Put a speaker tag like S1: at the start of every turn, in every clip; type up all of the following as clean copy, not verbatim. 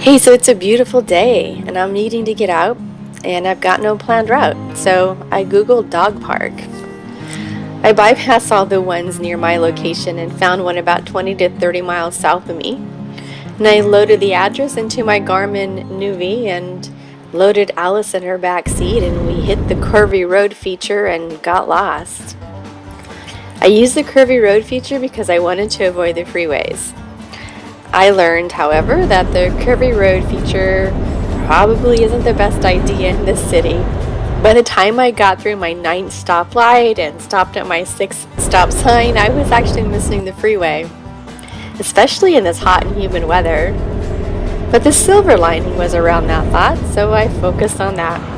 S1: Hey, so it's a beautiful day and I'm needing to get out and I've got no planned route. So I Googled dog park. I bypassed all the ones near my location and found one about 20 to 30 miles south of me. And I loaded the address into my Garmin Nuvi and loaded Alice in her back seat, and we hit the Curvy Road feature and got lost. I used the Curvy Road feature because I wanted to avoid the freeways. I learned, however, that the Curvy Road feature probably isn't the best idea in this city. By the time I got through my 9th stoplight and stopped at my 6th stop sign, I was actually missing the freeway, especially in this hot and humid weather. But the silver lining was around that thought, so I focused on that.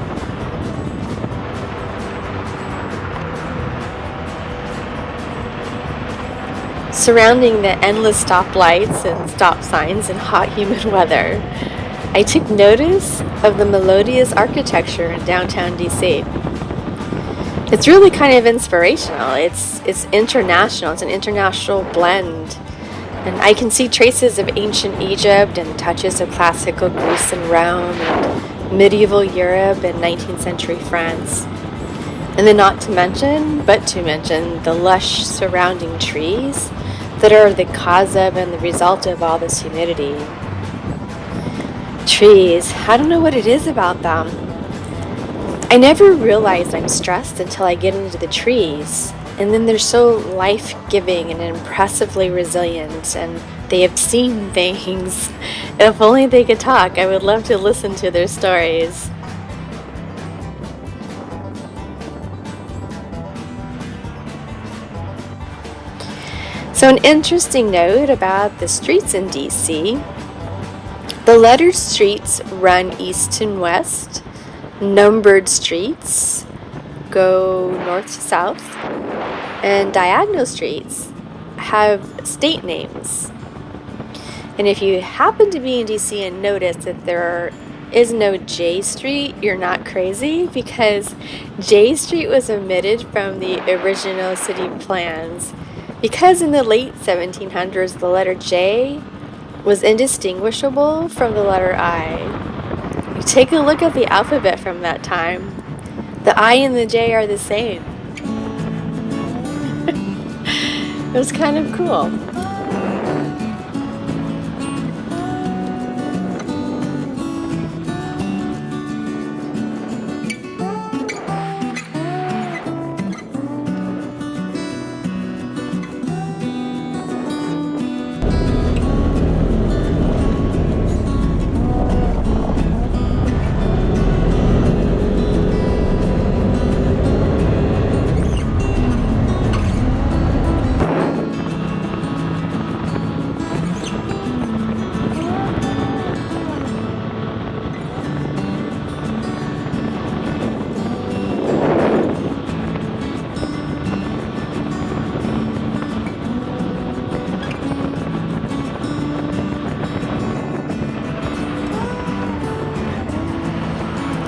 S1: Surrounding the endless stoplights and stop signs in hot, humid weather, I took notice of the melodious architecture in downtown DC. It's really kind of inspirational. It's international. It's an international blend. And I can see traces of ancient Egypt and touches of classical Greece and Rome and medieval Europe and 19th century France. And then not to mention the lush surrounding trees that are the cause of and the result of all this humidity. Trees, I don't know what it is about them. I never realized I'm stressed until I get into the trees, and then they're so life-giving and impressively resilient, and they have seen things. If only they could talk, I would love to listen to their stories. So an interesting note about the streets in DC. The lettered streets run east and west. Numbered streets go north to south. And diagonal streets have state names. And if you happen to be in DC and notice that there is no J Street, you're not crazy, because J Street was omitted from the original city plans. Because in the late 1700s, the letter J was indistinguishable from the letter I. You take a look at the alphabet from that time. The I and the J are the same. It was kind of cool.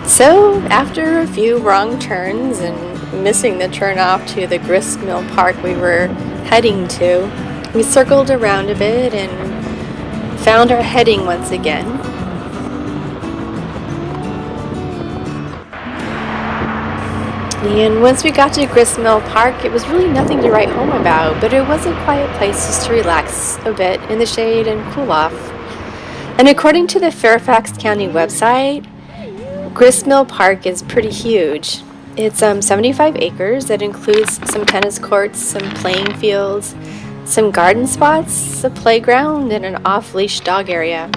S1: So, after a few wrong turns and missing the turn off to the grist mill park we were heading to, we circled around a bit and found our heading once again. And once we got to Grist Mill Park, it was really nothing to write home about, but it was a quiet place just to relax a bit in the shade and cool off. And according to the Fairfax County website, Grist Mill Park is pretty huge. It's 75 acres that includes some tennis courts, some playing fields, some garden spots, a playground, and an off-leash dog area.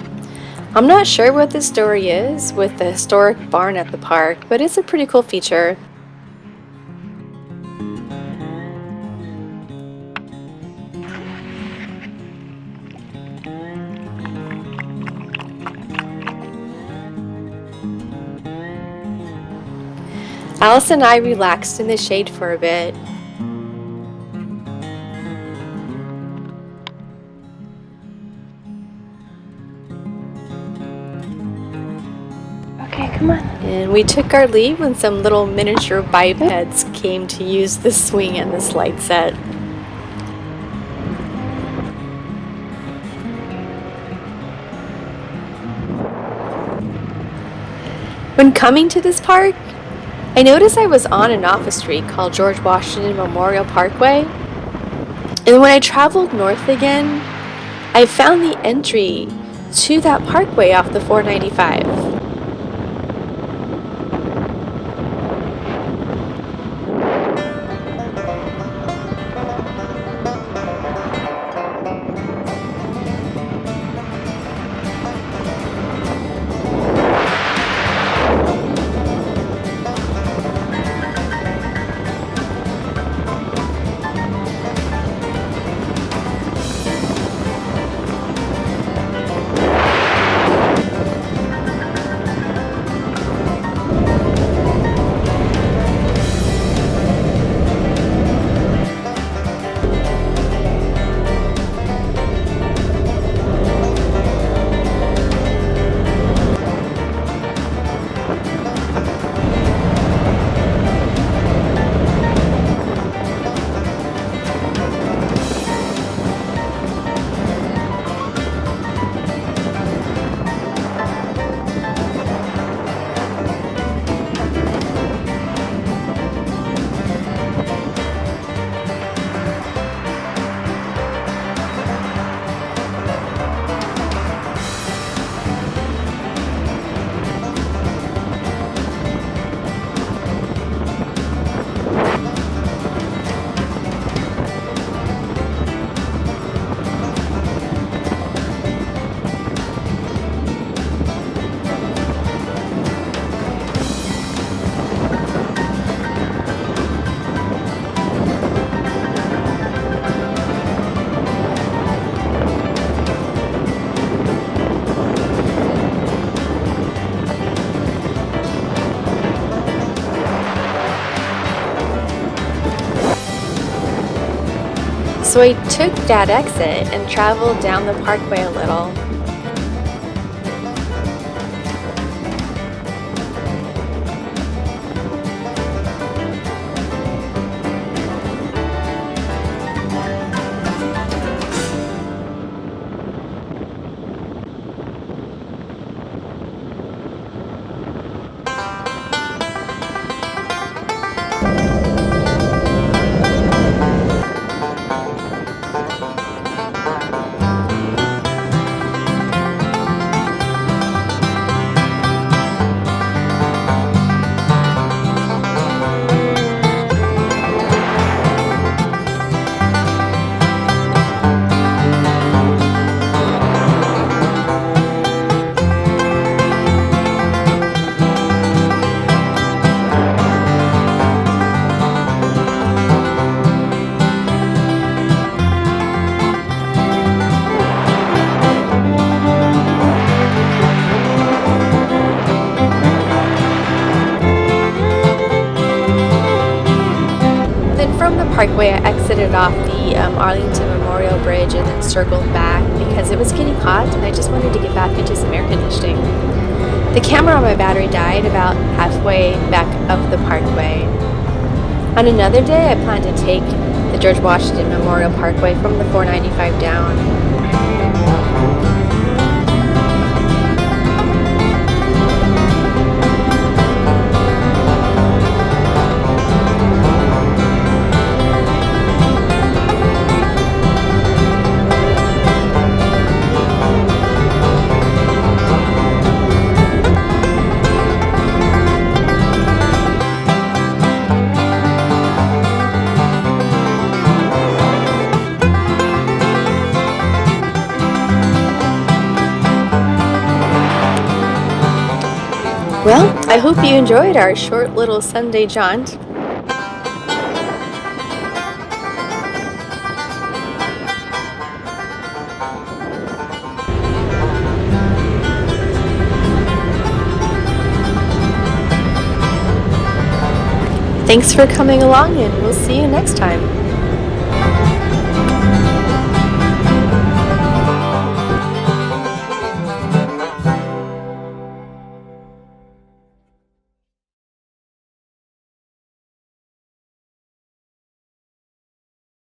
S1: I'm not sure what the story is with the historic barn at the park, but it's a pretty cool feature. Alice and I relaxed in the shade for a bit. Okay, come on. And we took our leave when some little miniature bipeds came to use the swing and the slide set. When coming to this park, I noticed I was on and off a street called George Washington Memorial Parkway. And when I traveled north again, I found the entry to that parkway off the 495. So I took that exit and traveled down the parkway a little. From the parkway, I exited off the Arlington Memorial Bridge and then circled back because it was getting hot and I just wanted to get back into some air conditioning. The camera on my battery died about halfway back up the parkway. On another day, I plan to take the George Washington Memorial Parkway from the 495 down. Well, I hope you enjoyed our short little Sunday jaunt. Thanks for coming along and we'll see you next time.